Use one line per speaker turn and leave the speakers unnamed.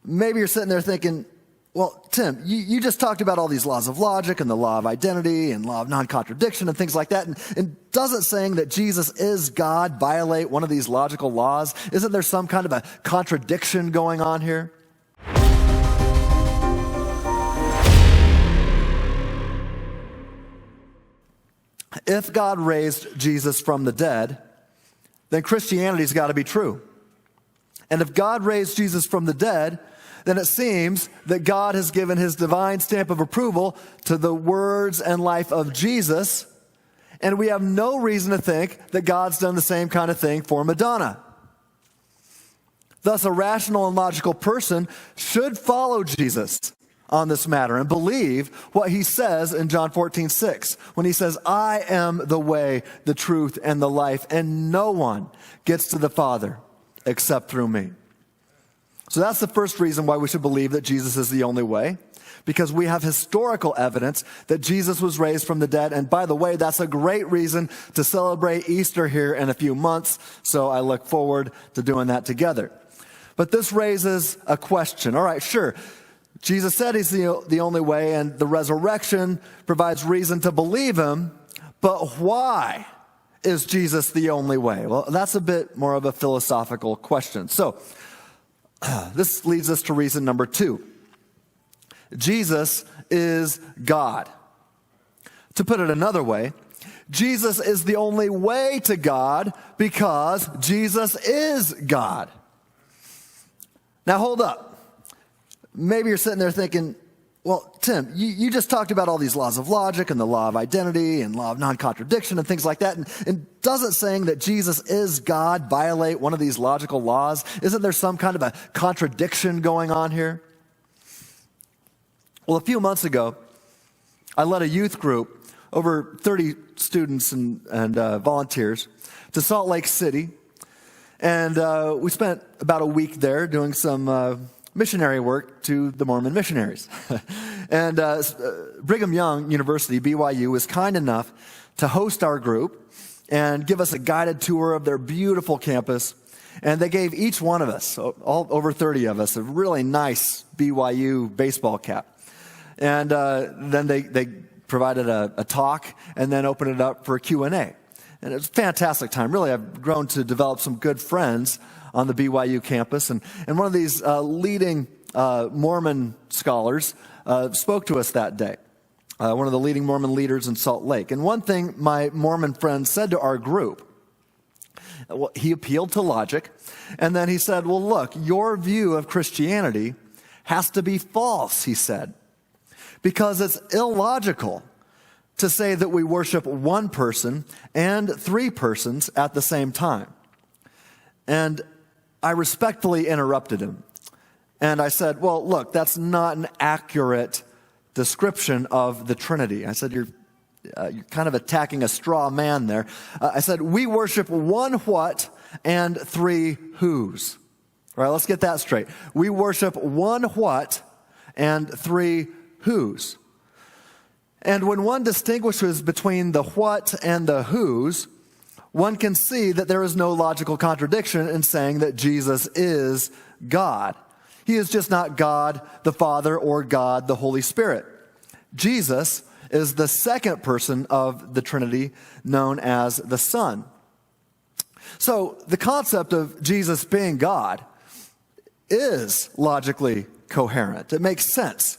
Maybe you're sitting there thinking, well, Tim, you just talked about all these laws of logic and the law of identity and law of non-contradiction and things like that. And doesn't saying that Jesus is God violate one of these logical laws? Isn't there some kind of a contradiction going on here? If God raised Jesus from the dead, then Christianity's got to be true. And if God raised Jesus from the dead, then it seems that God has given his divine stamp of approval to the words and life of Jesus, and we have no reason to think that God's done the same kind of thing for Madonna. Thus, a rational and logical person should follow Jesus on this matter and believe what he says in John 14:6, when he says, I am the way, the truth, and the life, and no one gets to the Father except through me. So that's the first reason why we should believe that Jesus is the only way, because we have historical evidence that Jesus was raised from the dead. And by the way, that's a great reason to celebrate Easter here in a few months, so I look forward to doing that together. But this raises a question. All right, sure, Jesus said he's the only way, and the resurrection provides reason to believe him, but why is Jesus the only way? Well, that's a bit more of a philosophical question. So, this leads us to reason number 2. Jesus is God. To put it another way, Jesus is the only way to God because Jesus is God. Now hold up. Maybe you're sitting there thinking, well, Tim, you just talked about all these laws of logic and the law of identity and law of non-contradiction and things like that. And doesn't saying that Jesus is God violate one of these logical laws? Isn't there some kind of a contradiction going on here? Well, a few months ago, I led a youth group, over 30 students and volunteers, to Salt Lake City. And we spent about a week there doing some missionary work to the Mormon missionaries. And Brigham Young University, BYU, was kind enough to host our group and give us a guided tour of their beautiful campus. And they gave each one of us, all over 30 of us, a really nice BYU baseball cap. And then they provided a talk and then opened it up for a Q&A. And it was a fantastic time. Really, I've grown to develop some good friends on the BYU campus. And one of these leading Mormon scholars spoke to us that day, one of the leading Mormon leaders in Salt Lake. And one thing my Mormon friend said to our group, well, he appealed to logic, and then he said, well, look, your view of Christianity has to be false, he said, because it's illogical to say that we worship one person and 3 persons at the same time. And I respectfully interrupted him. And I said, well, look, that's not an accurate description of the Trinity. I said, you're kind of attacking a straw man there. I said, we worship one what and 3 whos. All right, let's get that straight. We worship one what and 3 whos. And when one distinguishes between the what and the whos, one can see that there is no logical contradiction in saying that Jesus is God. He is just not God the Father or God the Holy Spirit. Jesus is the second person of the Trinity, known as the Son. So the concept of Jesus being God is logically coherent. It makes sense.